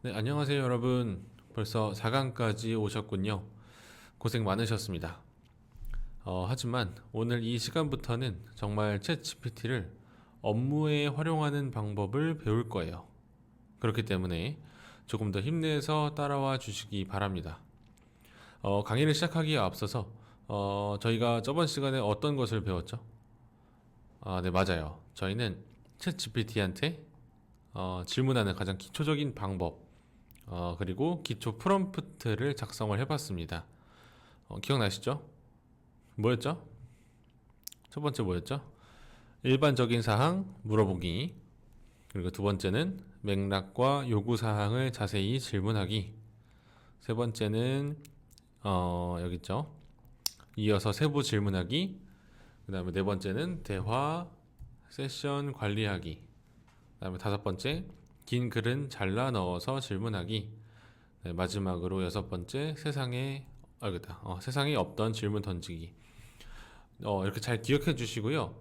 네, 안녕하세요, 여러분. 벌써 4강까지 오셨군요. 고생 많으셨습니다. 하지만 오늘 이 시간부터는 정말 챗 GPT를 업무에 활용하는 방법을 배울 거예요. 그렇기 때문에 조금 더 힘내서 따라와 주시기 바랍니다. 강의를 시작하기에 앞서서 저희가 저번 시간에 어떤 것을 배웠죠? 네, 맞아요. 저희는 챗 GPT한테 질문하는 가장 기초적인 방법, 그리고 기초 프롬프트를 작성을 해봤습니다. 기억나시죠? 뭐였죠? 첫 번째 뭐였죠? 일반적인 사항 물어보기. 그리고 두 번째는 맥락과 요구 사항을 자세히 질문하기. 세 번째는 여기 있죠. 이어서 세부 질문하기. 그 다음에 네 번째는 대화 세션 관리하기. 그 다음에 다섯 번째 긴 글은 잘라 넣어서 질문하기. 네, 마지막으로 여섯 번째 세상에 없던 질문 던지기. 이렇게 잘 기억해 주시고요.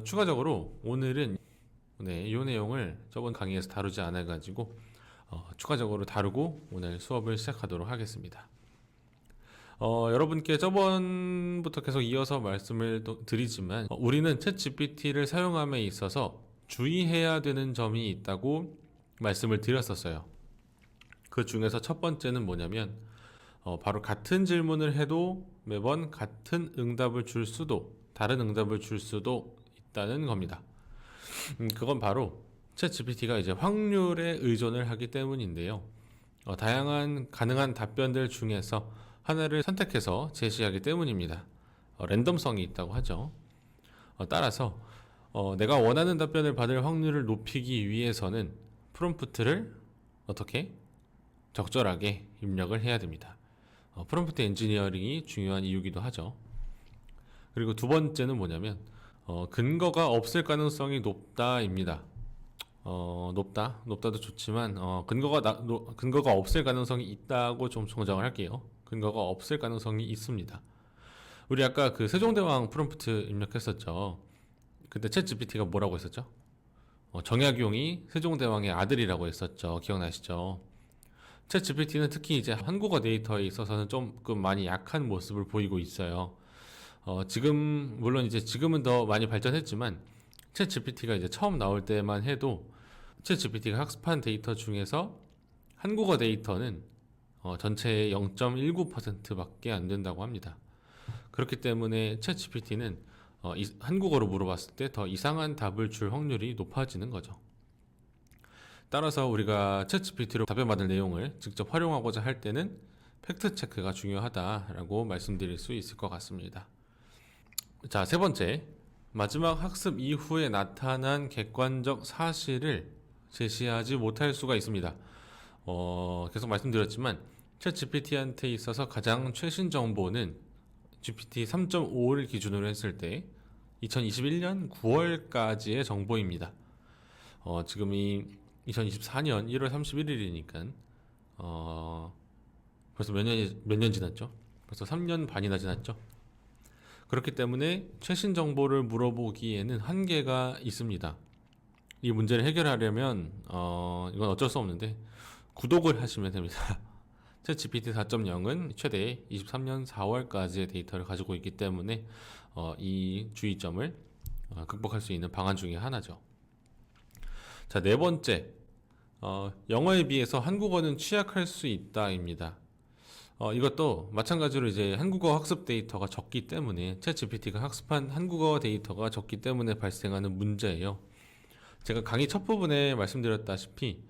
추가적으로 오늘은 이 내용을 저번 강의에서 다루지 않아 가지고 추가적으로 다루고 오늘 수업을 시작하도록 하겠습니다. 여러분께 저번부터 계속 이어서 말씀을 드리지만 우리는 챗 GPT를 사용함에 있어서 주의해야 되는 점이 있다고 말씀을 드렸었어요. 그 중에서 첫 번째는 뭐냐면 바로 같은 질문을 해도 매번 같은 응답을 줄 수도 다른 응답을 줄 수도 있다는 겁니다. 그건 바로 챗 GPT가 이제 확률에 의존을 하기 때문인데요. 다양한 가능한 답변들 중에서 하나를 선택해서 제시하기 때문입니다. 랜덤성이 있다고 하죠. 따라서 내가 원하는 답변을 받을 확률을 높이기 위해서는 프롬프트를 어떻게 적절하게 입력을 해야 됩니다. 프롬프트 엔지니어링이 중요한 이유기도 하죠. 그리고 두 번째는 뭐냐면 근거가 없을 가능성이 높다입니다. 높다도 좋지만 근거가 없을 가능성이 있다고 좀 정정을 할게요. 근거가 없을 가능성이 있습니다. 우리 아까 그 세종대왕 프롬프트 입력했었죠. 근데 챗 GPT가 뭐라고 했었죠? 정약용이 세종대왕의 아들이라고 했었죠. 기억나시죠? 챗 GPT는 특히 이제 한국어 데이터에 있어서는 조금 많이 약한 모습을 보이고 있어요. 물론 이제 지금은 더 많이 발전했지만, 챗 GPT가 이제 처음 나올 때만 해도, 챗 GPT가 학습한 데이터 중에서 한국어 데이터는 전체의 0.19%밖에 안 된다고 합니다. 그렇기 때문에 챗 GPT는 한국어로 물어봤을 때 더 이상한 답을 줄 확률이 높아지는 거죠. 따라서 우리가 챗 GPT로 답변받을 내용을 직접 활용하고자 할 때는 팩트 체크가 중요하다라고 말씀드릴 수 있을 것 같습니다. 자, 세 번째. 마지막 학습 이후에 나타난 객관적 사실을 제시하지 못할 수가 있습니다. 계속 말씀드렸지만 챗 GPT한테 있어서 가장 최신 정보는 GPT 3.5를 기준으로 했을 때 2021년 9월까지의 정보입니다. 지금이 2024년 1월 31일이니까 벌써 몇 년 지났죠? 벌써 3년 반이나 지났죠? 그렇기 때문에 최신 정보를 물어보기에는 한계가 있습니다. 이 문제를 해결하려면 이건 어쩔 수 없는데 구독을 하시면 됩니다. 챗 GPT 4.0은 최대 23년 4월까지의 데이터를 가지고 있기 때문에 이 주의점을 극복할 수 있는 방안 중에 하나죠. 자, 네 번째. 영어에 비해서 한국어는 취약할 수 있다입니다. 이것도 마찬가지로 이제 한국어 학습 데이터가 적기 때문에 챗 GPT가 학습한 한국어 데이터가 적기 때문에 발생하는 문제예요. 제가 강의 첫 부분에 말씀드렸다시피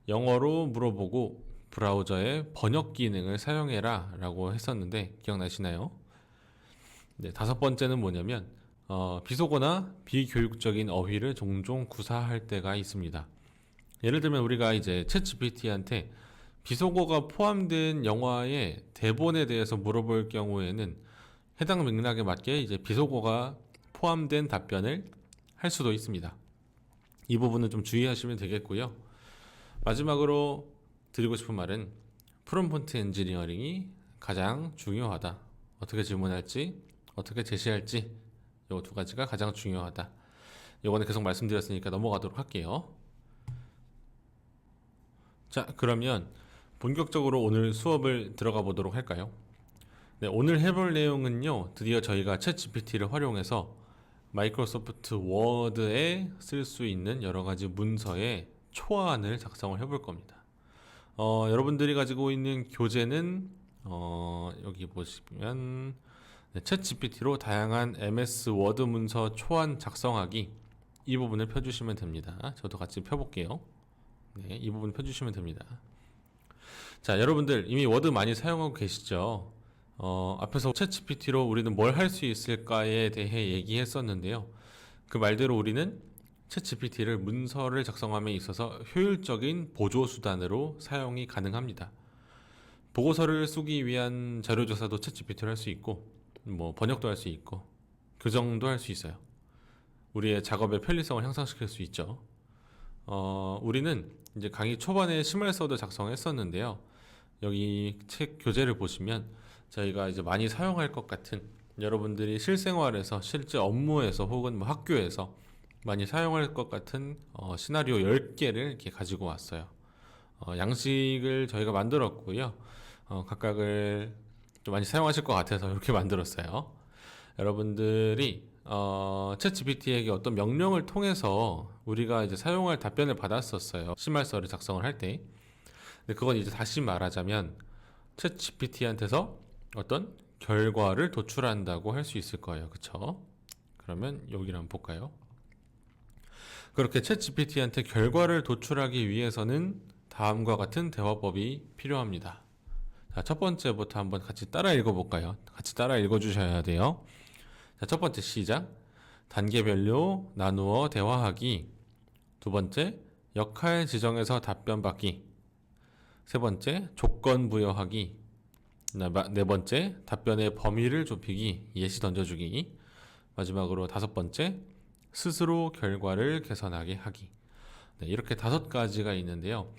영어로 물어보고 브라우저의 번역 기능을 사용해라 라고 했었는데 기억나시나요? 네, 다섯 번째는 뭐냐면 비속어나 비교육적인 어휘를 종종 구사할 때가 있습니다. 예를 들면 우리가 이제 챗 GPT한테 비속어가 포함된 영화의 대본에 대해서 물어볼 경우에는 해당 맥락에 맞게 이제 비속어가 포함된 답변을 할 수도 있습니다. 이 부분은 좀 주의하시면 되겠고요. 마지막으로 드리고 싶은 말은 프롬프트 엔지니어링이 가장 중요하다. 어떻게 질문할지, 어떻게 제시할지 이 두 가지가 가장 중요하다. 이번에 계속 말씀드렸으니까 넘어가도록 할게요. 자, 그러면 본격적으로 오늘 수업을 들어가 보도록 할까요? 네, 오늘 해볼 내용은요, 드디어 저희가 챗GPT를 활용해서 마이크로소프트 워드에 쓸 수 있는 여러 가지 문서의 초안을 작성을 해볼 겁니다. 여러분들이 가지고 있는 교재는 여기 보시면 네, 챗GPT로 다양한 MS 워드 문서 초안 작성하기, 이 부분을 펴주시면 됩니다. 저도 같이 펴볼게요. 네, 이 부분 펴주시면 됩니다. 자, 여러분들 이미 워드 많이 사용하고 계시죠? 앞에서 챗GPT로 우리는 뭘 할 수 있을까에 대해 얘기했었는데요. 그 말대로 우리는 챗GPT를 문서를 작성함에 있어서 효율적인 보조수단으로 사용이 가능합니다. 보고서를 쓰기 위한 자료조사도 챗GPT로 할 수 있고, 뭐 번역도 할 수 있고, 교정도 할 수 있어요. 우리의 작업의 편리성을 향상시킬 수 있죠. 우리는 이제 강의 초반에 심할서도 작성했었는데요. 여기 책 교재를 보시면 저희가 이제 많이 사용할 것 같은, 여러분들이 실생활에서, 실제 업무에서 혹은 뭐 학교에서 많이 사용할 것 같은 시나리오 10개를 이렇게 가지고 왔어요. 양식을 저희가 만들었고요. 각각을 좀 많이 사용하실 것 같아서 이렇게 만들었어요. 여러분들이 챗GPT에게 어떤 명령을 통해서 우리가 이제 사용할 답변을 받았었어요. 심할서를 작성을 할 때. 근데 그건 이제 다시 말하자면 챗GPT한테서 어떤 결과를 도출한다고 할 수 있을 거예요. 그쵸? 그러면 여기를 한번 볼까요? 그렇게 챗GPT한테 결과를 도출하기 위해서는 다음과 같은 대화법이 필요합니다. 자, 첫 번째부터 한번 같이 따라 읽어볼까요? 같이 따라 읽어주셔야 돼요. 자, 첫 번째 시작. 단계별로 나누어 대화하기. 두 번째, 역할 지정해서 답변 받기. 세 번째, 조건 부여하기. 네 번째, 답변의 범위를 좁히기, 예시 던져주기. 마지막으로 다섯 번째, 스스로 결과를 개선하게 하기. 네, 이렇게 5가지가 있는데요.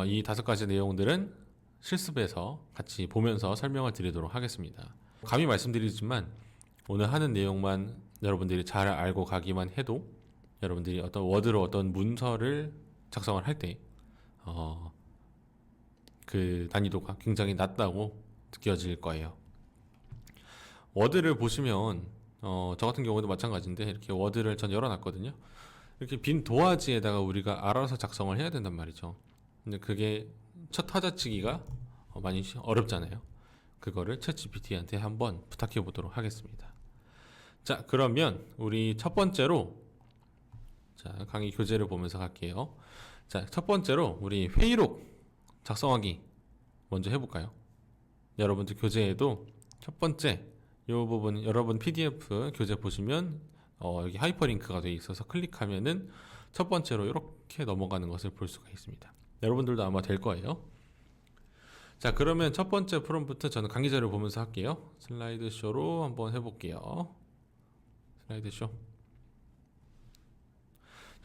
이 5가지 내용들은 실습에서 같이 보면서 설명을 드리도록 하겠습니다. 감히 말씀드리지만 오늘 하는 내용만 여러분들이 잘 알고 가기만 해도 여러분들이 어떤 워드로 어떤 문서를 작성을 할 때 그 난이도가 굉장히 낮다고 느껴질 거예요. 워드를 보시면 저 같은 경우도 마찬가지인데 이렇게 워드를 전 열어놨거든요. 이렇게 빈 도화지에다가 우리가 알아서 작성을 해야 된단 말이죠. 근데 그게 첫 타자치기가 많이 어렵잖아요. 그거를 챗GPT한테 한번 부탁해 보도록 하겠습니다. 자, 그러면 우리 첫 번째로, 자, 강의 교재를 보면서 갈게요. 자, 첫 번째로 우리 회의록 작성하기 먼저 해볼까요? 여러분들 교재에도 첫 번째 이 부분, 여러분 PDF 교재 보시면 여기 하이퍼링크가 되어 있어서 클릭하면은 첫 번째로 이렇게 넘어가는 것을 볼 수가 있습니다. 여러분들도 아마 될 거예요. 자, 그러면 첫 번째 프롬프트 저는 강의 자료를 보면서 할게요. 슬라이드 쇼로 한번 해볼게요. 슬라이드 쇼.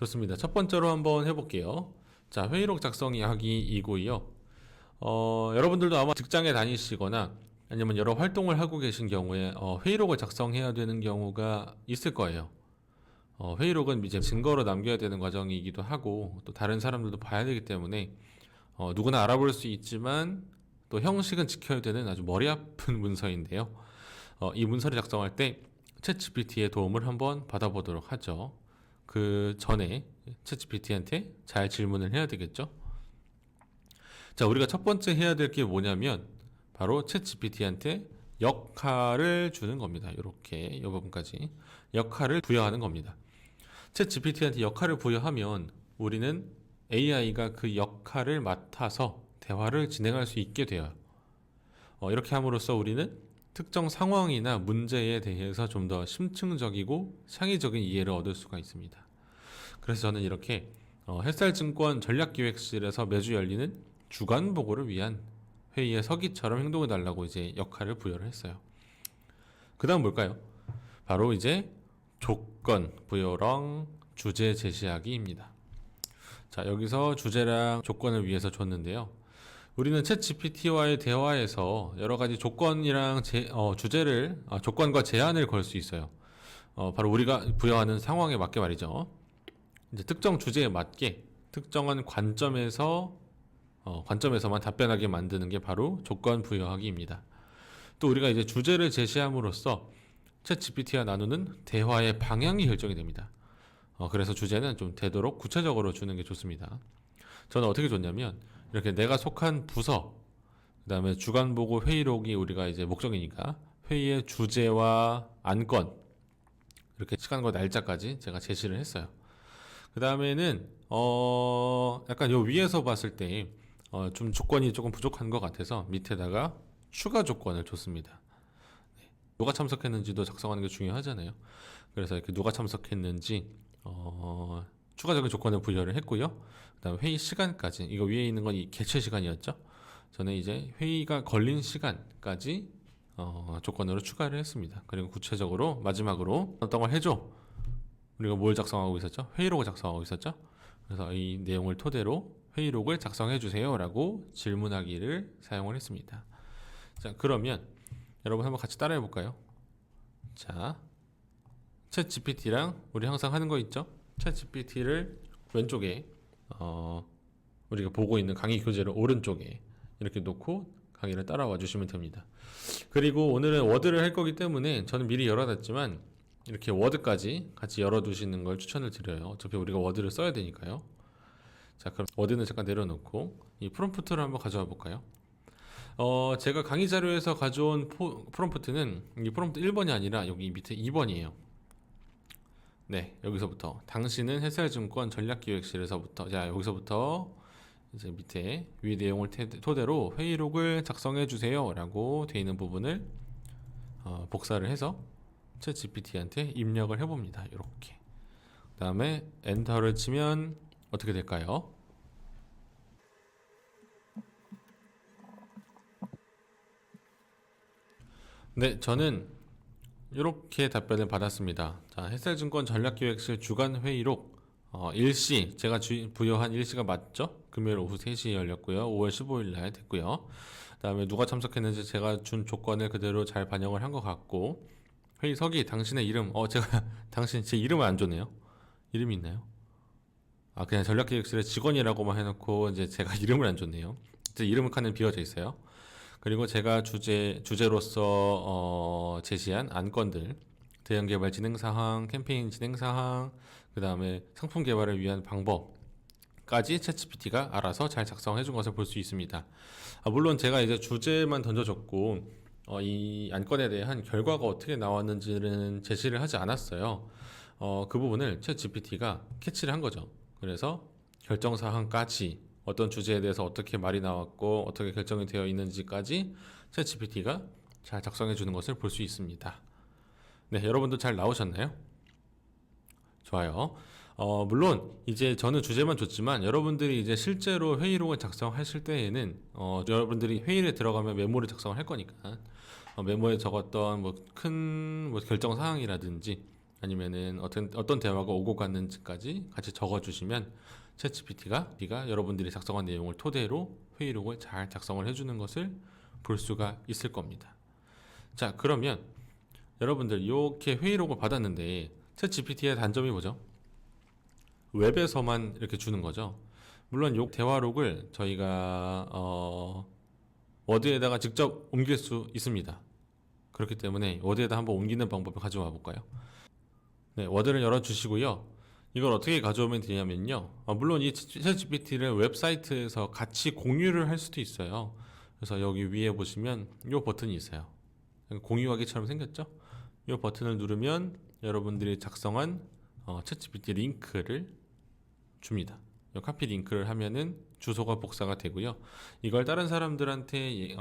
좋습니다. 첫 번째로 한번 해볼게요. 자, 회의록 작성 이야기이고요. 여러분들도 아마 직장에 다니시거나 아니면 여러 활동을 하고 계신 경우에 회의록을 작성해야 되는 경우가 있을 거예요. 회의록은 이제 증거로 남겨야 되는 과정이기도 하고 또 다른 사람들도 봐야 되기 때문에 누구나 알아볼 수 있지만 또 형식은 지켜야 되는 아주 머리 아픈 문서인데요. 이 문서를 작성할 때 챗GPT의 도움을 한번 받아보도록 하죠. 그 전에 챗GPT한테 잘 질문을 해야 되겠죠. 자, 우리가 첫 번째 해야 될 게 뭐냐면 바로 챗GPT한테 역할을 주는 겁니다. 이렇게 이 부분까지 역할을 부여하는 겁니다. 챗GPT한테 역할을 부여하면 우리는 AI가 그 역할을 맡아서 대화를 진행할 수 있게 돼요. 이렇게 함으로써 우리는 특정 상황이나 문제에 대해서 좀 더 심층적이고 창의적인 이해를 얻을 수가 있습니다. 그래서 저는 이렇게 햇살증권 전략기획실에서 매주 열리는 주간 보고를 위한 회의의 서기처럼 행동해 달라고 이제 역할을 부여를 했어요. 그 다음 뭘까요? 바로 이제 조건 부여랑 주제 제시하기입니다. 자, 여기서 주제랑 조건을 위해서 줬는데요. 우리는 챗GPT와의 대화에서 여러 가지 조건이랑 주제를 조건과 제한을 걸 수 있어요. 바로 우리가 부여하는 상황에 맞게 말이죠. 이제 특정 주제에 맞게 특정한 관점에서 관점에서만 답변하게 만드는 게 바로 조건 부여하기입니다. 또 우리가 이제 주제를 제시함으로써 챗 GPT와 나누는 대화의 방향이 결정이 됩니다. 그래서 주제는 좀 되도록 구체적으로 주는 게 좋습니다. 저는 어떻게 줬냐면 이렇게 내가 속한 부서, 그다음에 주간 보고 회의록이 우리가 이제 목적이니까 회의의 주제와 안건, 이렇게 시간과 날짜까지 제가 제시를 했어요. 그 다음에는 약간 요 위에서 봤을 때 좀 조건이 조금 부족한 것 같아서 밑에다가 추가 조건을 줬습니다. 누가 참석했는지도 작성하는 게 중요하잖아요. 그래서 이렇게 누가 참석했는지 추가적인 조건을 부여를 했고요. 그다음 회의 시간까지, 이거 위에 있는 건 이 개최 시간이었죠. 저는 이제 회의가 걸린 시간까지 조건으로 추가를 했습니다. 그리고 구체적으로 마지막으로 어떤 걸 해줘. 우리가 뭘 작성하고 있었죠? 회의록을 작성하고 있었죠? 그래서 이 내용을 토대로 회의록을 작성해 주세요 라고 질문하기를 사용을 했습니다. 자, 그러면 여러분 한번 같이 따라해 볼까요? 자, 챗 GPT랑 우리 항상 하는 거 있죠? 챗 GPT를 왼쪽에 우리가 보고 있는 강의 교재를 오른쪽에 이렇게 놓고 강의를 따라와 주시면 됩니다. 그리고 오늘은 워드를 할 거기 때문에 저는 미리 열어놨지만 이렇게 워드까지 같이 열어두시는 걸 추천을 드려요. 어차피 우리가 워드를 써야 되니까요. 자, 그럼 워드는 잠깐 내려놓고 이 프롬프트를 한번 가져와 볼까요? 제가 강의 자료에서 가져온 프롬프트는 이 프롬프트 1번이 아니라 여기 밑에 2번이에요. 네, 여기서부터 당신은 햇살증권 전략기획실에서부터, 자, 여기서부터 이제 밑에 위 내용을 토대로 회의록을 작성해 주세요 라고 되어 있는 부분을 복사를 해서 챗 GPT한테 입력을 해봅니다. 이렇게. 그 다음에 엔터를 치면 어떻게 될까요? 네, 저는 이렇게 답변을 받았습니다. 자, 햇살증권 전략기획실 주간회의록 일시, 제가 부여한 일시가 맞죠? 금요일 오후 3시에 열렸고요. 5월 15일 날 됐고요. 그 다음에 누가 참석했는지 제가 준 조건을 그대로 잘 반영을 한 것 같고, 회의석이 당신의 이름, 제가 당신 제 이름을 안 줬네요. 이름이 있나요? 그냥 전략기획실의 직원이라고만 해놓고 이제 제가 이름을 안 줬네요. 제 이름 칸은 비어져 있어요. 그리고 제가 주제로서 제시한 안건들, 대형 개발 진행 사항, 캠페인 진행 사항, 그 다음에 상품 개발을 위한 방법까지 챗GPT가 알아서 잘 작성해 준 것을 볼 수 있습니다. 물론 제가 이제 주제만 던져줬고 이 안건에 대한 결과가 어떻게 나왔는지는 제시를 하지 않았어요. 그 부분을 챗GPT가 캐치를 한 거죠. 그래서 결정 사항까지 어떤 주제에 대해서 어떻게 말이 나왔고 어떻게 결정이 되어 있는지까지 챗GPT가 잘 작성해 주는 것을 볼 수 있습니다. 네, 여러분도 잘 나오셨나요? 좋아요. 물론 이제 저는 주제만 줬지만 여러분들이 이제 실제로 회의록을 작성하실 때에는 여러분들이 회의에 들어가면 메모를 작성을 할 거니까 메모에 적었던 큰 결정 사항이라든지 아니면은 어떤 대화가 오고 갔는지까지 같이 적어주시면 챗GPT가 여러분들이 작성한 내용을 토대로 회의록을 잘 작성을 해주는 것을 볼 수가 있을 겁니다. 자, 그러면 여러분들 이렇게 회의록을 받았는데 챗GPT의 단점이 뭐죠? 웹에서만 이렇게 주는 거죠. 물론 이 대화록을 저희가 워드에다가 직접 옮길 수 있습니다. 그렇기 때문에 워드에다 한번 옮기는 방법을 가져와 볼까요? 네, 워드를 열어주시고요. 이걸 어떻게 가져오면 되냐면요. 물론 이 챗GPT를 웹사이트에서 같이 공유를 할 수도 있어요. 그래서 여기 위에 보시면 이 버튼이 있어요. 공유하기처럼 생겼죠? 이 버튼을 누르면 여러분들이 작성한 챗GPT 링크를 줍니다. 이 카피 링크를 하면은 주소가 복사가 되고요. 이걸 다른 사람들한테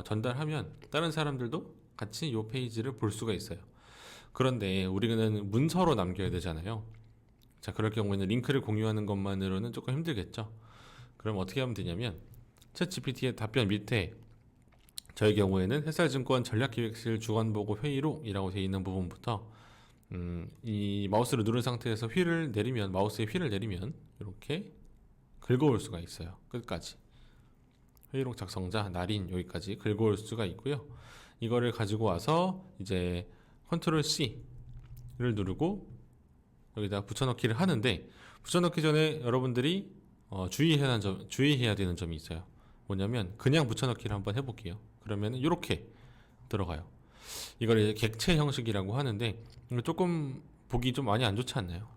전달하면 다른 사람들도 같이 이 페이지를 볼 수가 있어요. 그런데 우리는 문서로 남겨야 되잖아요. 자, 그럴 경우에는 링크를 공유하는 것만으로는 조금 힘들겠죠. 그럼 어떻게 하면 되냐면 챗GPT의 답변 밑에 저희 경우에는 햇살증권 전략기획실 주간보고 회의록이라고 되어 있는 부분부터 이 마우스를 누른 상태에서 마우스의 휠을 내리면 이렇게 긁어올 수가 있어요. 끝까지. 회의록 작성자 날인 여기까지 긁어올 수가 있고요. 이거를 가지고 와서 이제 컨트롤 C를 누르고 여기다 붙여넣기를 하는데 붙여넣기 전에 여러분들이 주의해야 되는 점이 있어요. 뭐냐면 그냥 붙여넣기를 한번 해볼게요. 그러면 이렇게 들어가요. 이걸 이제 객체 형식이라고 하는데 이거 조금 보기 좀 많이 안 좋지 않나요?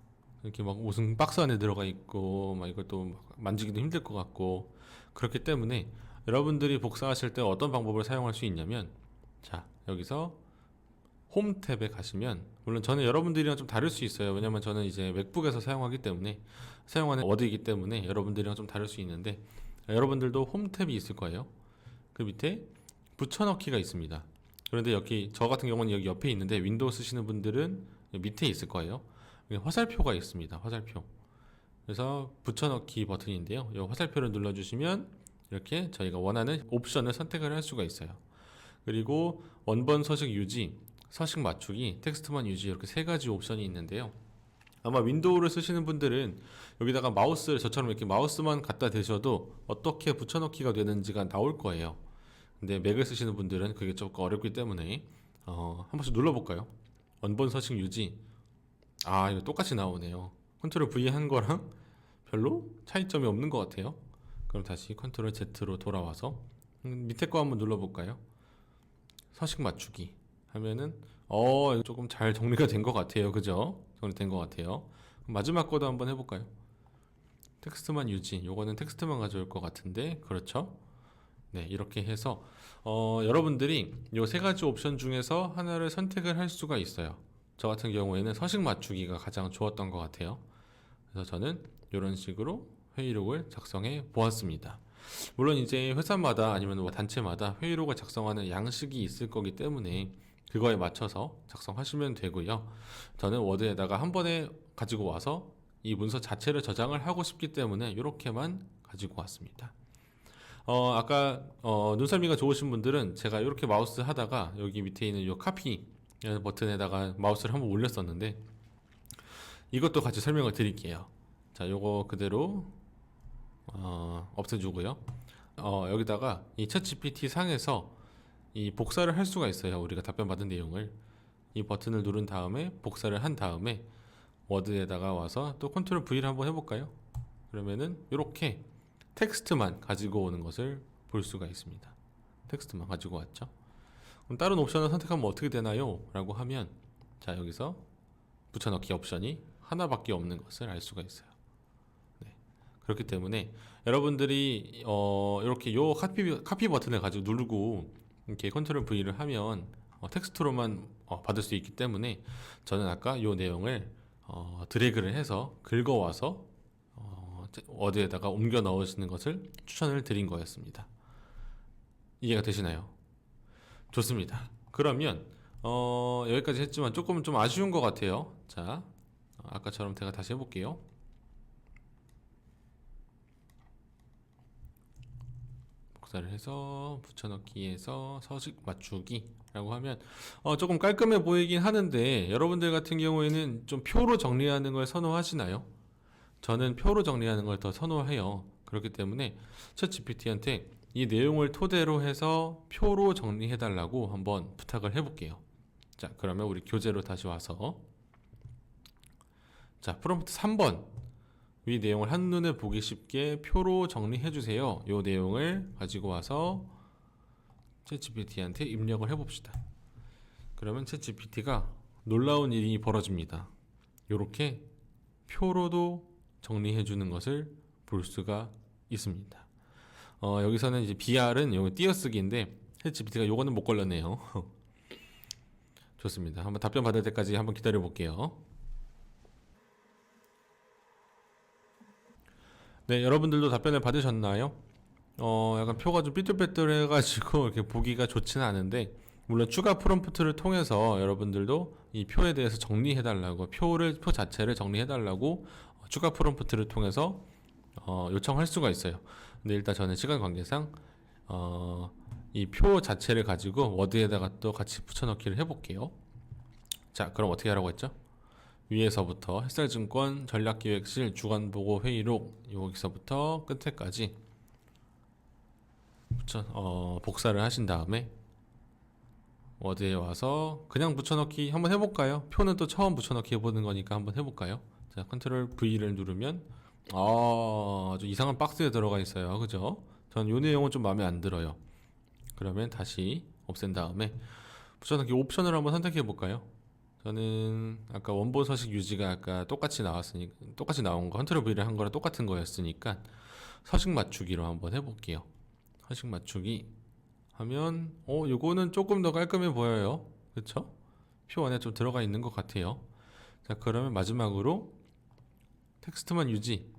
이렇게 막 무슨 박스 안에 들어가 있고 막 이것도 막 만지기도 힘들 것 같고 그렇기 때문에 여러분들이 복사하실 때 어떤 방법을 사용할 수 있냐면 자 여기서 홈 탭에 가시면 물론 저는 여러분들이랑 좀 다를 수 있어요. 왜냐면 저는 이제 맥북에서 사용하기 때문에 사용하는 워드이기 때문에 여러분들이랑 좀 다를 수 있는데 여러분들도 홈 탭이 있을 거예요. 그 밑에 붙여넣기가 있습니다. 그런데 여기 저 같은 경우는 여기 옆에 있는데 윈도우 쓰시는 분들은 밑에 있을 거예요. 여기 화살표가 있습니다. 화살표. 그래서 붙여넣기 버튼인데요. 이 화살표를 눌러주시면 이렇게 저희가 원하는 옵션을 선택을 할 수가 있어요. 그리고 원본 서식 유지, 서식 맞추기, 텍스트만 유지 이렇게 세 가지 옵션이 있는데요. 아마 윈도우를 쓰시는 분들은 여기다가 마우스를 저처럼 이렇게 마우스만 갖다 대셔도 어떻게 붙여넣기가 되는지가 나올 거예요. 근데 맥을 쓰시는 분들은 그게 조금 어렵기 때문에 한 번씩 눌러볼까요? 원본 서식 유지. 아 이거 똑같이 나오네요. 컨트롤 V 한 거랑 별로 차이점이 없는 것 같아요. 그럼 다시 컨트롤 Z로 돌아와서 밑에 거 한번 눌러볼까요? 서식 맞추기 하면은 이거 조금 잘 정리가 된 것 같아요. 그죠? 정리된 것 같아요. 그럼 마지막 거도 한번 해볼까요? 텍스트만 유지. 요거는 텍스트만 가져올 것 같은데 그렇죠? 네 이렇게 해서 여러분들이 요 세 가지 옵션 중에서 하나를 선택을 할 수가 있어요. 저 같은 경우에는 서식 맞추기가 가장 좋았던 것 같아요. 그래서 저는 이런 식으로 회의록을 작성해 보았습니다. 물론 이제 회사마다 아니면 뭐 단체마다 회의록을 작성하는 양식이 있을 거기 때문에 그거에 맞춰서 작성하시면 되고요. 저는 워드에다가 한 번에 가지고 와서 이 문서 자체를 저장을 하고 싶기 때문에 이렇게만 가지고 왔습니다. 아까 눈썰미가 좋으신 분들은 제가 이렇게 마우스 하다가 여기 밑에 있는 이 카피 버튼에다가 마우스를 한번 올렸었는데 이것도 같이 설명을 드릴게요. 자, 요거 그대로 없애주고요. 여기다가 이 챗GPT 상에서 이 복사를 할 수가 있어요. 우리가 답변 받은 내용을 이 버튼을 누른 다음에 복사를 한 다음에 워드에다가 와서 또 컨트롤 V를 한번 해볼까요? 그러면은 이렇게 텍스트만 가지고 오는 것을 볼 수가 있습니다. 텍스트만 가지고 왔죠. 그럼 다른 옵션을 선택하면 어떻게 되나요? 라고 하면 자 여기서 붙여넣기 옵션이 하나밖에 없는 것을 알 수가 있어요. 네. 그렇기 때문에 여러분들이 이렇게 요 카피 버튼을 가지고 누르고 이렇게 컨트롤 V를 하면 텍스트로만 받을 수 있기 때문에 저는 아까 요 내용을 드래그를 해서 긁어와서 워드에다가 옮겨 넣으시는 것을 추천을 드린 거였습니다. 이해가 되시나요? 좋습니다. 그러면 여기까지 했지만 조금 좀 아쉬운 것 같아요. 자, 아까처럼 제가 다시 해볼게요. 복사를 해서 붙여넣기에서 서식 맞추기라고 하면 조금 깔끔해 보이긴 하는데 여러분들 같은 경우에는 좀 표로 정리하는 걸 선호하시나요? 저는 표로 정리하는 걸 더 선호해요. 그렇기 때문에 챗GPT한테 이 내용을 토대로 해서 표로 정리해 달라고 한번 부탁을 해볼게요. 자, 그러면 우리 교재로 다시 와서 자, 프롬프트 3번 위 내용을 한눈에 보기 쉽게 표로 정리해 주세요. 이 내용을 가지고 와서 챗GPT한테 입력을 해봅시다. 그러면 챗GPT가 놀라운 일이 벌어집니다. 이렇게 표로도 정리해 주는 것을 볼 수가 있습니다. 여기서는 이제 BR은 요거 띄어쓰기인데 챗GPT가 요거는 못 걸렸네요. 좋습니다. 한번 답변 받을 때까지 한번 기다려 볼게요. 네, 여러분들도 답변을 받으셨나요? 약간 표가 좀 삐뚤빼뚤해가지고 이렇게 보기가 좋지는 않은데 물론 추가 프롬프트를 통해서 여러분들도 이 표에 대해서 정리해달라고 표 자체를 해달라고 추가 프롬프트를 통해서 요청할 수가 있어요. 근데 일단 저는 시간 관계상 이 표 자체를 가지고 워드에다가 또 같이 붙여넣기를 해볼게요. 자, 그럼 어떻게 하라고 했죠? 위에서부터 햇살증권 전략기획실 주간보고 회의록 여기서부터 끝에까지 복사를 하신 다음에 워드에 와서 그냥 붙여넣기 한번 해볼까요? 표는 또 처음 붙여넣기 해보는 거니까 한번 해볼까요? 자, 컨트롤 V를 누르면 아주 이상한 박스에 들어가 있어요. 그죠? 전 이 내용은 좀 마음에 안 들어요. 그러면 다시 없앤 다음에 붙여넣기 옵션을 한번 선택해 볼까요? 저는 아까 원본 서식 유지가 아까 똑같이 나왔으니까 똑같이 나온 거 컨트롤 V를 한 거랑 똑같은 거였으니까 서식 맞추기로 한번 해볼게요. 서식 맞추기 하면 요거는 조금 더 깔끔해 보여요. 그쵸? 표 안에 좀 들어가 있는 것 같아요. 자, 그러면 마지막으로 텍스트만 유지.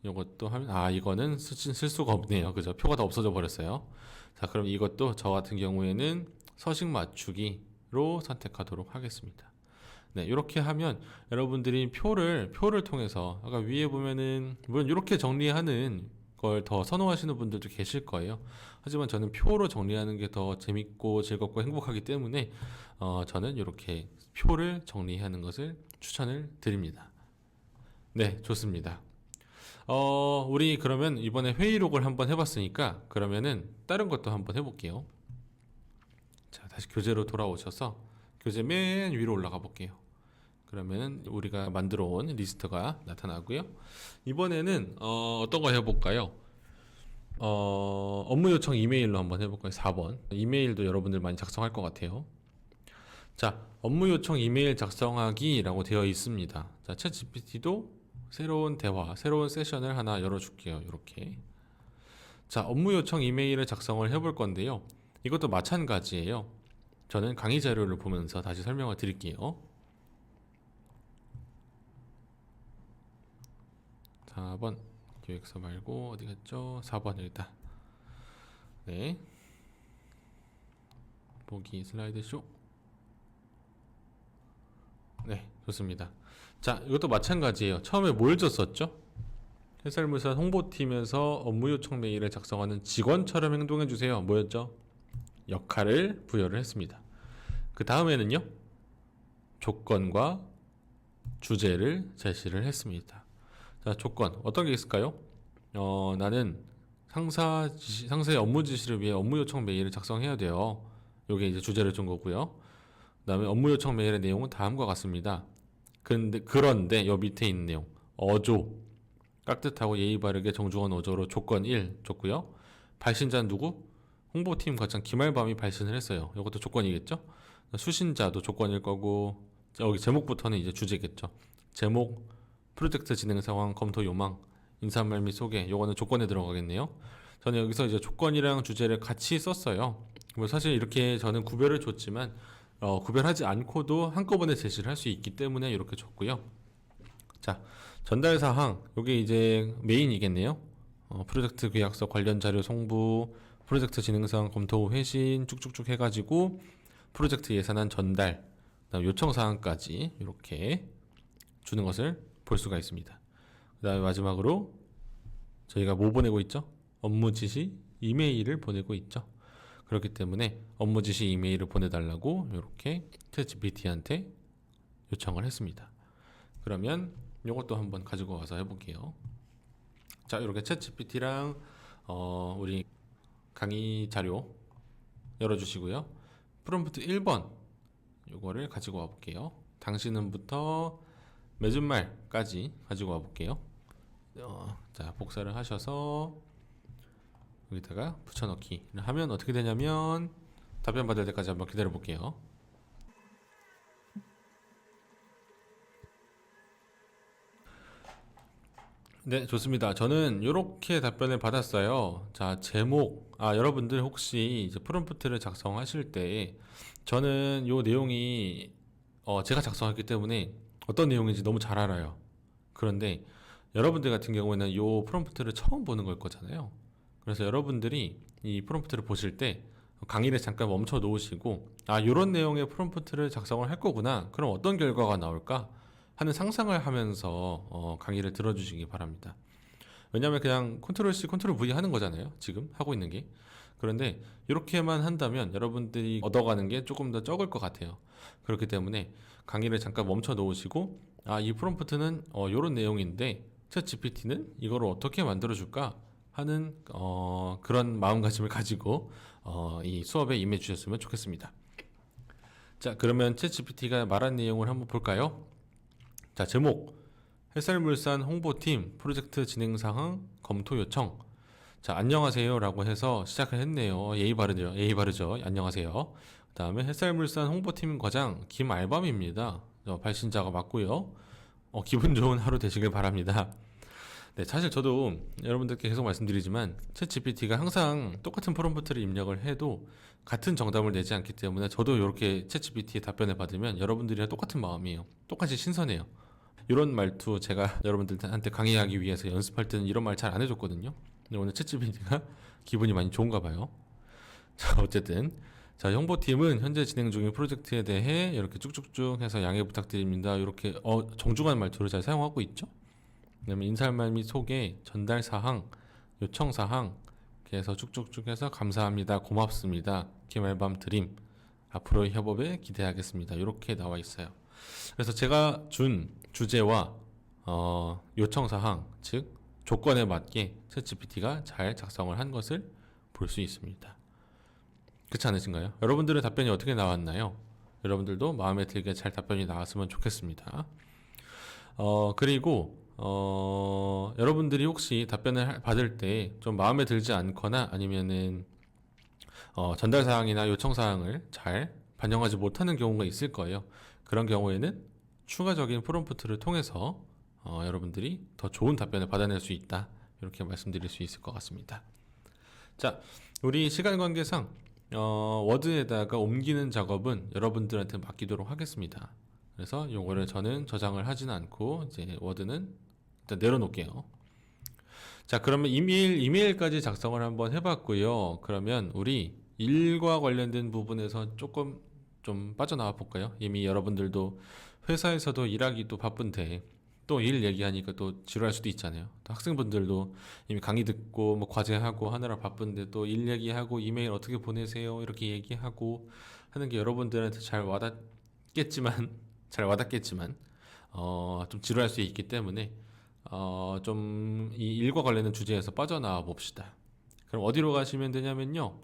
이것도 하면 이거는 쓸 수가 없네요. 그죠? 표가 다 없어져 버렸어요. 자, 그럼 이것도 저 같은 경우에는 서식 맞추기로 선택하도록 하겠습니다. 네, 이렇게 하면 여러분들이 표를 통해서 아까 위에 보면은 물론 이렇게 정리하는 걸 더 선호하시는 분들도 계실 거예요. 하지만 저는 표로 정리하는 게 더 재밌고 즐겁고 행복하기 때문에 저는 이렇게 표를 정리하는 것을 추천을 드립니다. 네, 좋습니다. 우리 그러면 이번에 회의록을 한번 해봤으니까 그러면은 다른 것도 한번 해볼게요. 자, 다시 교재로 돌아오셔서 교재 맨 위로 올라가 볼게요. 그러면 우리가 만들어 온 리스트가 나타나고요. 이번에는 어떤 거 해볼까요? 업무 요청 이메일로 한번 해볼까요? 4번. 이메일도 여러분들 많이 작성할 것 같아요. 자, 업무 요청 이메일 작성하기라고 되어 있습니다. 자, 챗GPT도 새로운 대화, 새로운 세션을 하나 열어줄게요. 이렇게. 자, 업무 요청 이메일을 작성을 해볼 건데요. 이것도 마찬가지예요. 저는 강의 자료를 보면서 다시 설명을 드릴게요. 4번 기획서 말고 어디 갔죠? 4번 여기다. 네, 보기 슬라이드 쇼. 네, 좋습니다. 자, 이것도 마찬가지예요. 처음에 뭘 줬었죠? 해설물산 홍보팀에서 업무 요청 메일을 작성하는 직원처럼 행동해 주세요. 뭐였죠? 역할을 부여를 했습니다. 그 다음에는요, 조건과 주제를 제시를 했습니다. 자, 조건 어떤 게 있을까요? 나는 상사의 업무 지시를 위해 업무 요청 메일을 작성해야 돼요. 요게 이제 주제를 준 거고요. 그다음에 업무 요청 메일의 내용은 다음과 같습니다. 그런데 요 밑에 있는 내용 어조 깍듯하고 예의 바르게 정중한 어조로 조건 1 줬고요. 발신자는 누구? 홍보팀 과장 김알밤이 발신을 했어요. 이것도 조건이겠죠? 수신자도 조건일 거고 여기 제목부터는 이제 주제겠죠. 제목, 프로젝트 진행 상황, 검토 요망, 인사말 및 소개. 요거는 조건에 들어가겠네요. 저는 여기서 이제 조건이랑 주제를 같이 썼어요. 뭐 사실 이렇게 저는 구별을 줬지만 구별하지 않고도 한꺼번에 제시를 할 수 있기 때문에 이렇게 줬고요. 자, 전달 사항. 요게 이제 메인이겠네요. 프로젝트 계약서 관련 자료 송부, 프로젝트 진행 상황 검토 회신 쭉쭉쭉 해가지고 프로젝트 예산안 전달, 그다음 요청 사항까지 이렇게 주는 것을 볼 수가 있습니다. 그다음에 마지막으로 저희가 뭐 보내고 있죠? 업무 지시 이메일을 보내고 있죠. 그렇기 때문에 업무 지시 이메일을 보내달라고 이렇게 챗GPT한테 요청을 했습니다. 그러면 이것도 한번 가지고 와서 해볼게요. 자, 이렇게 챗GPT랑 우리 강의 자료 열어주시고요. 프롬프트 1번 이거를 가지고 와볼게요. 당신은부터 맺은 말까지 가지고 와볼게요. 자, 복사를 하셔서 여기다가 붙여넣기를 하면 어떻게 되냐면 답변 받을 때까지 한번 기다려 볼게요. 네, 좋습니다. 저는 이렇게 답변을 받았어요. 자, 제목. 여러분들 혹시 이제 프롬프트를 작성하실 때 저는 요 내용이 제가 작성했기 때문에 어떤 내용인지 너무 잘 알아요. 그런데 여러분들 같은 경우에는 요 프롬프트를 처음 보는 걸 거잖아요. 그래서 여러분들이 이 프롬프트를 보실 때 강의를 잠깐 멈춰 놓으시고 요런 내용의 프롬프트를 작성을 할 거구나. 그럼 어떤 결과가 나올까? 하는 상상을 하면서 강의를 들어주시기 바랍니다. 왜냐하면 그냥 컨트롤 C, 컨트롤 V 하는 거잖아요. 지금 하고 있는 게. 그런데 이렇게만 한다면 여러분들이 얻어가는 게 조금 더 적을 것 같아요. 그렇기 때문에 강의를 잠깐 멈춰 놓으시고 이 프롬프트는 이런 내용인데 챗 GPT는 이거를 어떻게 만들어줄까 하는 그런 마음가짐을 가지고 이 수업에 임해 주셨으면 좋겠습니다. 자, 그러면 챗 GPT가 말한 내용을 한번 볼까요? 자, 제목 햇살물산 홍보팀 프로젝트 진행 사항 검토 요청. 자, 안녕하세요 라고 해서 시작을 했네요. 예의 바르죠. 예의 바르죠. 안녕하세요. 그 다음에 햇살물산 홍보팀 과장 김알밤입니다. 발신자가 맞고요. 기분 좋은 하루 되시길 바랍니다. 네, 사실 저도 여러분들께 계속 말씀드리지만 챗GPT가 항상 똑같은 프롬프트를 입력을 해도 같은 정답을 내지 않기 때문에 저도 이렇게 챗GPT의 답변을 받으면 여러분들이랑 똑같은 마음이에요. 똑같이 신선해요. 이런 말투 제가 여러분들한테 강의하기 위해서 연습할 때는 이런 말 잘 안 해줬거든요. 근데 오늘 챗GPT가 기분이 많이 좋은가 봐요. 자, 어쨌든 자, 홍보팀은 현재 진행 중인 프로젝트에 대해 이렇게 쭉쭉쭉 해서 양해 부탁드립니다. 이렇게 정중한 말투를 잘 사용하고 있죠. 그다음에 인사말 및 소개, 전달 사항, 요청 사항 이렇게 해서 쭉쭉쭉 해서 감사합니다, 고맙습니다, 김알밤 드림, 앞으로의 협업에 기대하겠습니다. 이렇게 나와 있어요. 그래서 제가 준 주제와 요청 사항, 즉 조건에 맞게 챗GPT가 잘 작성을 한 것을 볼 수 있습니다. 그렇지 않으신가요? 여러분들의 답변이 어떻게 나왔나요? 여러분들도 마음에 들게 잘 답변이 나왔으면 좋겠습니다. 그리고 여러분들이 혹시 답변을 받을 때 좀 마음에 들지 않거나 아니면은 전달 사항이나 요청 사항을 잘 반영하지 못하는 경우가 있을 거예요. 그런 경우에는 추가적인 프롬프트를 통해서 여러분들이 더 좋은 답변을 받아낼 수 있다. 이렇게 말씀드릴 수 있을 것 같습니다. 자, 우리 시간 관계상 워드에다가 옮기는 작업은 여러분들한테 맡기도록 하겠습니다. 그래서 요거를 저는 저장을 하지는 않고 이제 워드는 일단 내려놓을게요. 자, 그러면 이메일까지 작성을 한번 해봤고요. 그러면 우리 일과 관련된 부분에서 조금 좀 빠져나와 볼까요? 이미 여러분들도 회사에서도 일하기도 바쁜데 또 일 얘기하니까 또 지루할 수도 있잖아요. 또 학생분들도 이미 강의 듣고 뭐 과제하고 하느라 바쁜데 또 일 얘기하고 이메일 어떻게 보내세요? 이렇게 얘기하고 하는 게 여러분들한테 잘 와닿겠지만 좀 지루할 수 있기 때문에 좀 이 일과 관련된 주제에서 빠져나와 봅시다. 그럼 어디로 가시면 되냐면요.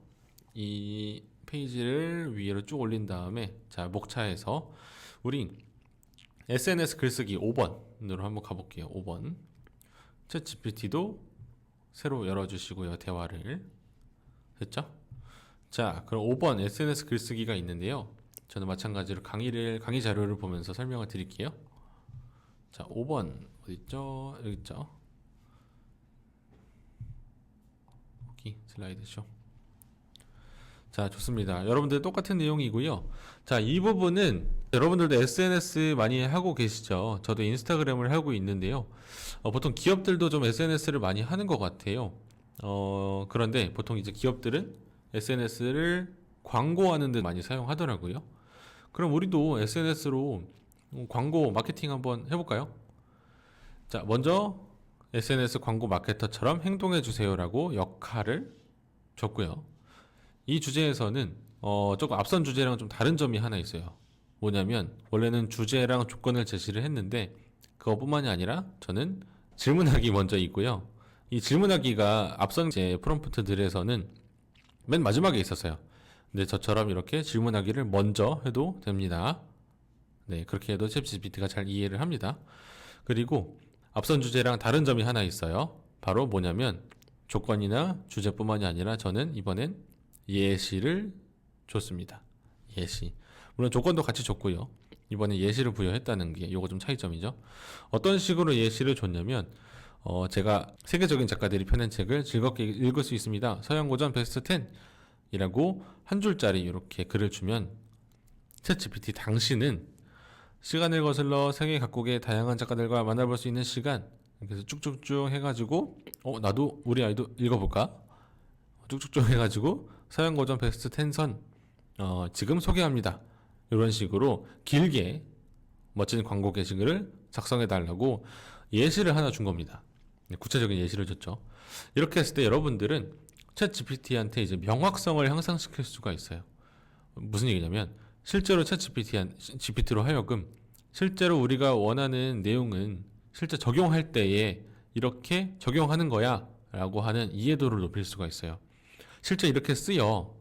이 페이지를 위로 쭉 올린 다음에 자, 목차에서 우리 SNS 글쓰기 5번으로 한번 가볼게요. 5번. 챗 GPT도 새로 열어주시고요. 대화를. 됐죠? 자, 그럼 5번 SNS 글쓰기가 있는데요. 저는 마찬가지로 강의 자료를 보면서 설명을 드릴게요. 자, 5번 어딨죠? 여기 있죠? 여기 슬라이드쇼. 자, 좋습니다. 여러분들 똑같은 내용이고요. 자, 이 부분은 여러분들도 SNS 많이 하고 계시죠? 저도 인스타그램을 하고 있는데요. 보통 기업들도 좀 SNS를 많이 하는 것 같아요. 그런데 보통 이제 기업들은 SNS를 광고하는 데 많이 사용하더라고요. 그럼 우리도 SNS로 광고 마케팅 한번 해볼까요? 자, 먼저 SNS 광고 마케터처럼 행동해 주세요라고 역할을 줬고요. 이 주제에서는 조금 앞선 주제랑 좀 다른 점이 하나 있어요. 뭐냐면 원래는 주제랑 조건을 제시를 했는데 그것뿐만이 아니라 저는 질문하기 먼저 있고요. 이 질문하기가 앞선 제 프롬프트들에서는 맨 마지막에 있었어요. 근데 저처럼 이렇게 질문하기를 먼저 해도 됩니다. 네, 그렇게 해도 챗GPT가 잘 이해를 합니다. 그리고 앞선 주제랑 다른 점이 하나 있어요. 바로 뭐냐면 조건이나 주제뿐만이 아니라 저는 이번엔 예시를 줬습니다. 예시. 물론 조건도 같이 줬고요. 이번에 예시를 부여했다는 게 요거 좀 차이점이죠. 어떤 식으로 예시를 줬냐면 제가 세계적인 작가들이 펴낸 책을 즐겁게 읽을 수 있습니다. 서양고전 베스트 10 이라고 한 줄짜리 이렇게 글을 주면 챗GPT 당신은 시간을 거슬러 세계 각국의 다양한 작가들과 만나볼 수 있는 시간, 그래서 쭉쭉쭉 해가지고 나도 우리 아이도 읽어볼까? 쭉쭉쭉 해가지고 서양고전 베스트 10선 지금 소개합니다. 이런 식으로 길게 멋진 광고 게시글을 작성해 달라고 예시를 하나 준 겁니다. 구체적인 예시를 줬죠. 이렇게 했을 때 여러분들은 챗 GPT한테 이제 명확성을 향상시킬 수가 있어요. 무슨 얘기냐면 실제로 챗 GPT로 하여금 실제로 우리가 원하는 내용은 실제 적용할 때에 이렇게 적용하는 거야 라고 하는 이해도를 높일 수가 있어요. 실제 이렇게 쓰여.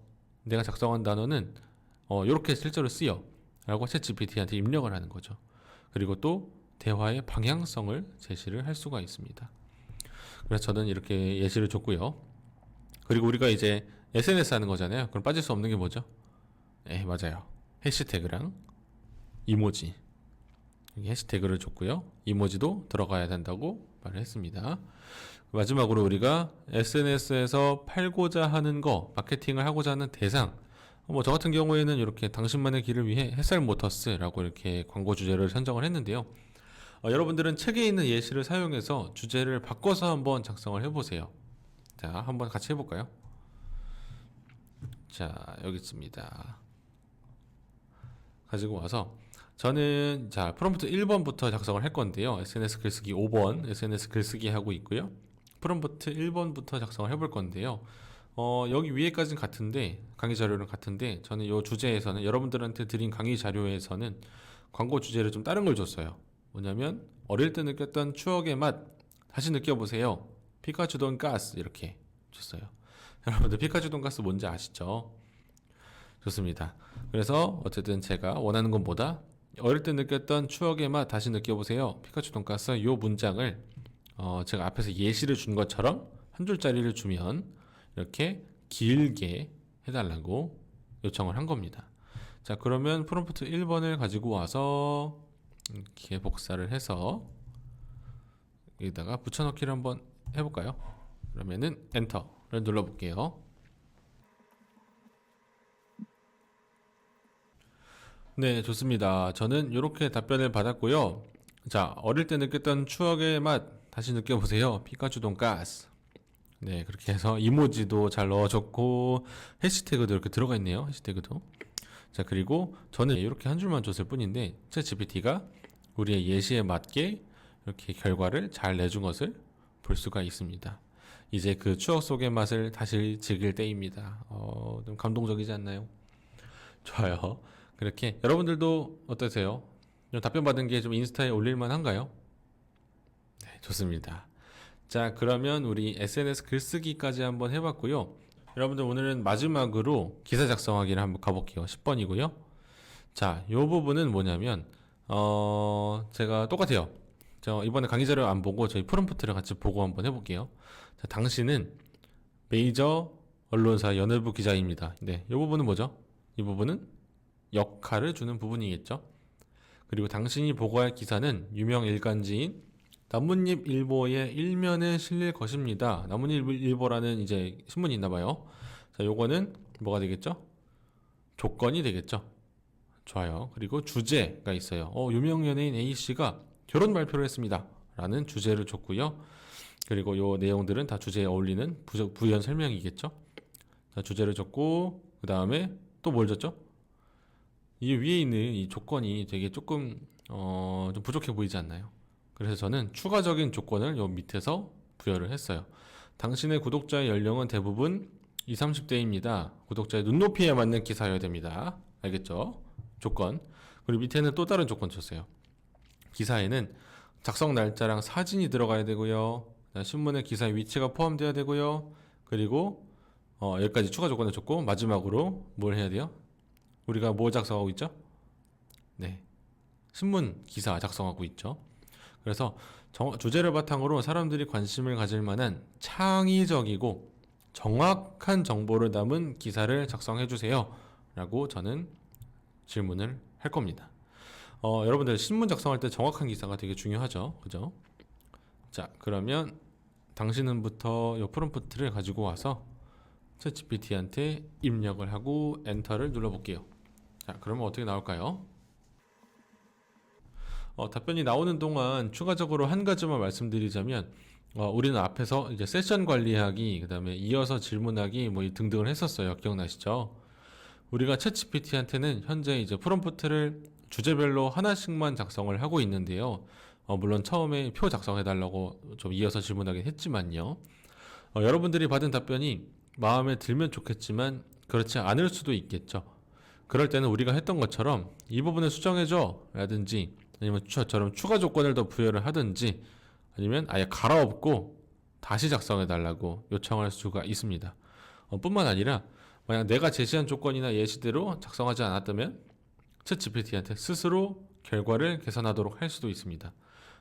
내가 작성한 단어는 이렇게 실제로 쓰여 라고 챗 GPT한테 입력을 하는 거죠. 그리고 또 대화의 방향성을 제시를 할 수가 있습니다. 그래서 저는 이렇게 예시를 줬고요. 그리고 우리가 이제 SNS 하는 거잖아요. 그럼 빠질 수 없는 게 뭐죠? 네, 맞아요. 해시태그랑 이모지. 여기 해시태그를 줬고요. 이모지도 들어가야 된다고 말을 했습니다. 마지막으로 우리가 SNS에서 팔고자 하는 거, 마케팅을 하고자 하는 대상. 저 같은 경우에는 이렇게 당신만의 길을 위해 햇살모터스라고 이렇게 광고 주제를 선정을 했는데요. 여러분들은 책에 있는 예시를 사용해서 주제를 바꿔서 한번 작성을 해보세요. 자, 한번 같이 해볼까요? 자, 여기 있습니다. 가지고 와서 저는 자 프롬프트 1번부터 작성을 할 건데요. SNS 글쓰기 5번 SNS 글쓰기 하고 있고요. 프롬프트 1번부터 작성을 해볼 건데요. 여기 위에까지는 같은데 강의 자료는 같은데 저는 이 주제에서는 여러분들한테 드린 강의 자료에서는 광고 주제를 좀 다른 걸 줬어요. 뭐냐면 어릴 때 느꼈던 추억의 맛 다시 느껴보세요. 피카츄 돈가스 이렇게 줬어요. 여러분들 피카츄 돈가스 뭔지 아시죠? 좋습니다. 그래서 어쨌든 제가 원하는 건 뭐다? 어릴 때 느꼈던 추억의 맛 다시 느껴보세요. 피카츄 돈가스 요 문장을 제가 앞에서 예시를 준 것처럼 한 줄짜리를 주면 이렇게 길게 해달라고 요청을 한 겁니다. 자, 그러면 프롬프트 1번을 가지고 와서 이렇게 복사를 해서 여기다가 붙여넣기를 한번 해볼까요? 그러면은 엔터를 눌러볼게요. 네, 좋습니다. 저는 이렇게 답변을 받았고요. 자, 어릴 때 느꼈던 추억의 맛 다시 느껴보세요. 피카츄 돈가스. 네, 그렇게 해서 이모지도 잘 넣어줬고 해시태그도 이렇게 들어가 있네요. 해시태그도. 자, 그리고 저는 이렇게 한 줄만 줬을 뿐인데 챗GPT가 우리의 예시에 맞게 이렇게 결과를 잘 내준 것을 볼 수가 있습니다. 이제 그 추억 속의 맛을 다시 즐길 때입니다. 좀 감동적이지 않나요? 좋아요. 그렇게 여러분들도 어떠세요? 좀 답변 받은 게 좀 인스타에 올릴만 한가요? 네, 좋습니다. 자, 그러면 우리 SNS 글쓰기까지 한번 해봤고요. 여러분들 오늘은 마지막으로 기사 작성하기를 한번 가볼게요. 10번이고요. 자, 이 부분은 뭐냐면 제가 똑같아요. 저 이번에 강의 자료 안 보고 저희 프롬프트를 같이 보고 한번 해볼게요. 자, 당신은 메이저 언론사 연예부 기자입니다. 네, 이 부분은 뭐죠? 이 부분은 역할을 주는 부분이겠죠. 그리고 당신이 보고할 기사는 유명 일간지인 나뭇잎일보의 일면에 실릴 것입니다. 나뭇잎일보라는 이제 신문이 있나 봐요. 자, 요거는 뭐가 되겠죠? 조건이 되겠죠. 좋아요. 그리고 주제가 있어요. 유명 연예인 A씨가 결혼 발표를 했습니다. 라는 주제를 줬고요. 그리고 요 내용들은 다 주제에 어울리는 부연 설명이겠죠. 자, 주제를 줬고 그 다음에 또 뭘 줬죠? 이 위에 있는 이 조건이 되게 조금 좀 부족해 보이지 않나요? 그래서 저는 추가적인 조건을 요 밑에서 부여를 했어요. 당신의 구독자의 연령은 대부분 20, 30대입니다. 구독자의 눈높이에 맞는 기사여야 됩니다. 알겠죠? 조건. 그리고 밑에는 또 다른 조건 줬어요. 기사에는 작성 날짜랑 사진이 들어가야 되고요. 신문의 기사의 위치가 포함되어야 되고요. 그리고 여기까지 추가 조건을 줬고 마지막으로 뭘 해야 돼요? 우리가 뭐 작성하고 있죠? 네, 신문 기사 작성하고 있죠. 그래서 주제를 바탕으로 사람들이 관심을 가질 만한 창의적이고 정확한 정보를 담은 기사를 작성해 주세요 라고 저는 질문을 할 겁니다. 여러분들 신문 작성할 때 정확한 기사가 되게 중요하죠. 그죠? 자, 그러면 당신은부터 이 프롬프트를 가지고 와서 챗GPT한테 입력을 하고 엔터를 눌러볼게요. 자, 그러면 어떻게 나올까요? 답변이 나오는 동안 추가적으로 한 가지만 말씀드리자면 우리는 앞에서 이제 세션 관리하기, 그 다음에 이어서 질문하기 뭐 등등을 했었어요. 기억나시죠? 우리가 챗GPT한테는 현재 이제 프롬프트를 주제별로 하나씩만 작성을 하고 있는데요. 물론 처음에 표 작성해달라고 좀 이어서 질문하긴 했지만요. 여러분들이 받은 답변이 마음에 들면 좋겠지만 그렇지 않을 수도 있겠죠. 그럴 때는 우리가 했던 것처럼 이 부분을 수정해줘 라든지 아니면 저처럼 추가 조건을 더 부여를 하든지 아니면 아예 갈아엎고 다시 작성해달라고 요청할 수가 있습니다. 뿐만 아니라 만약 내가 제시한 조건이나 예시대로 작성하지 않았다면 챗GPT한테 스스로 결과를 개선하도록 할 수도 있습니다.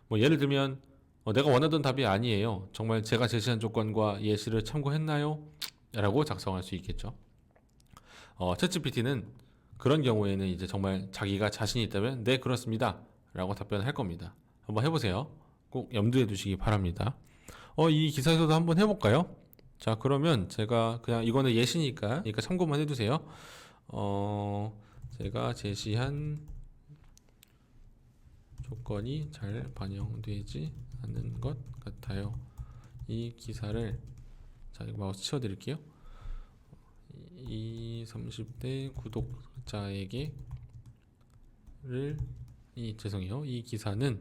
뭐 예를 들면 내가 원하던 답이 아니에요. 정말 제가 제시한 조건과 예시를 참고했나요? 라고 작성할 수 있겠죠. 챗GPT는 그런 경우에는 이제 정말 자기가 자신이 있다면 네 그렇습니다 라고 답변을 할 겁니다. 한번 해보세요. 꼭 염두에 두시기 바랍니다. 이 기사에서도 한번 해볼까요? 자, 그러면 제가 그냥 이거는 예시니까 그러니까 참고만 해두세요. 제가 제시한 조건이 잘 반영되지 않는 것 같아요. 이 기사를 자, 이거 마우스 치워드릴게요. 이 30대 구독자에게 죄송해요. 이 기사는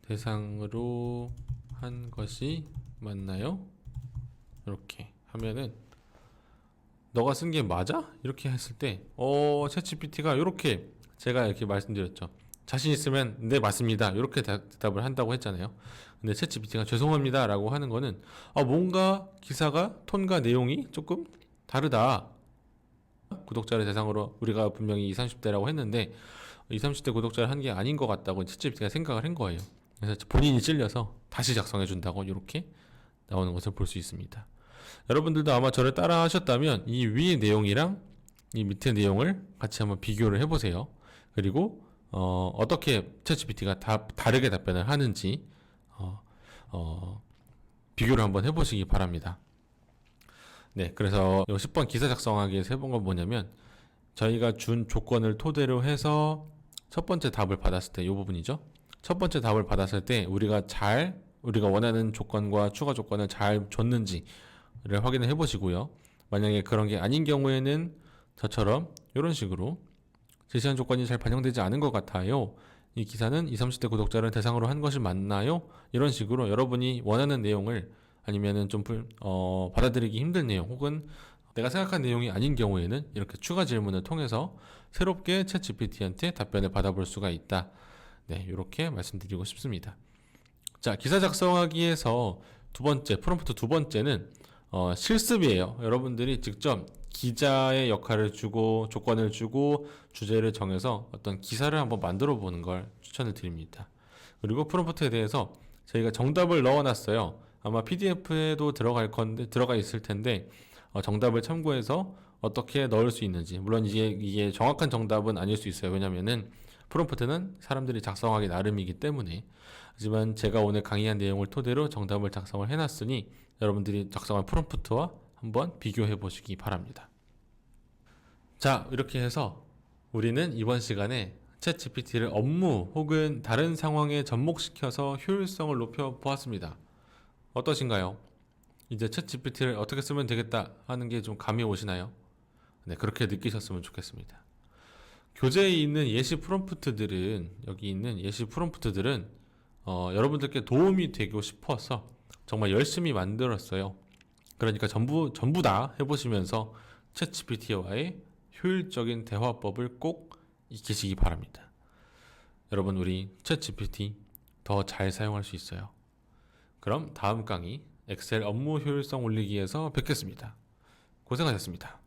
대상으로 한 것이 맞나요? 이렇게 하면은 너가 쓴 게 맞아? 이렇게 했을 때 챗GPT가 이렇게 제가 이렇게 말씀드렸죠. 자신 있으면 네 맞습니다. 이렇게 대답을 한다고 했잖아요. 근데 챗GPT가 죄송합니다 라고 하는 거는 뭔가 기사가 톤과 내용이 조금 다르다. 구독자를 대상으로 우리가 분명히 20, 30대라고 했는데 20, 30대 구독자를 한 게 아닌 것 같다고 챗GPT가 생각을 한 거예요. 그래서 본인이 찔려서 다시 작성해 준다고 이렇게 나오는 것을 볼 수 있습니다. 여러분들도 아마 저를 따라 하셨다면 이 위의 내용이랑 이 밑의 내용을 같이 한번 비교를 해보세요. 그리고 어떻게 챗GPT가 다르게 답변을 하는지 비교를 한번 해보시기 바랍니다. 네, 그래서 10번 기사 작성하기에서 해본 건 뭐냐면 저희가 준 조건을 토대로 해서 첫 번째 답을 받았을 때 이 부분이죠. 첫 번째 답을 받았을 때 우리가 원하는 조건과 추가 조건을 잘 줬는지를 확인을 해보시고요. 만약에 그런 게 아닌 경우에는 저처럼 이런 식으로 제시한 조건이 잘 반영되지 않은 것 같아요. 이 기사는 20, 30대 구독자를 대상으로 한 것이 맞나요? 이런 식으로 여러분이 원하는 내용을 아니면은 좀 받아들이기 힘든 내용 혹은 내가 생각한 내용이 아닌 경우에는 이렇게 추가 질문을 통해서 새롭게 챗GPT한테 답변을 받아볼 수가 있다. 네, 이렇게 말씀드리고 싶습니다. 자, 기사 작성하기에서 프롬프트 두 번째는 실습이에요. 여러분들이 직접 기자의 역할을 주고 조건을 주고 주제를 정해서 어떤 기사를 한번 만들어 보는 걸 추천을 드립니다. 그리고 프롬프트에 대해서 저희가 정답을 넣어놨어요. 아마 PDF에도 들어가 있을 텐데 정답을 참고해서 어떻게 넣을 수 있는지, 물론 이게 정확한 정답은 아닐 수 있어요. 왜냐면은 프롬프트는 사람들이 작성하기 나름이기 때문에. 하지만 제가 오늘 강의한 내용을 토대로 정답을 작성을 해놨으니 여러분들이 작성한 프롬프트와 한번 비교해 보시기 바랍니다. 자, 이렇게 해서 우리는 이번 시간에 챗GPT를 업무 혹은 다른 상황에 접목시켜서 효율성을 높여 보았습니다. 어떠신가요? 이제 챗GPT를 어떻게 쓰면 되겠다 하는 게 좀 감이 오시나요? 네, 그렇게 느끼셨으면 좋겠습니다. 교재에 있는 예시 프롬프트들은 여러분들께 도움이 되고 싶어서 정말 열심히 만들었어요. 그러니까 전부 다 해보시면서 챗GPT와의 효율적인 대화법을 꼭 익히시기 바랍니다. 여러분, 우리 챗GPT 더 잘 사용할 수 있어요. 그럼 다음 강의 엑셀 업무 효율성 올리기에서 뵙겠습니다. 고생하셨습니다.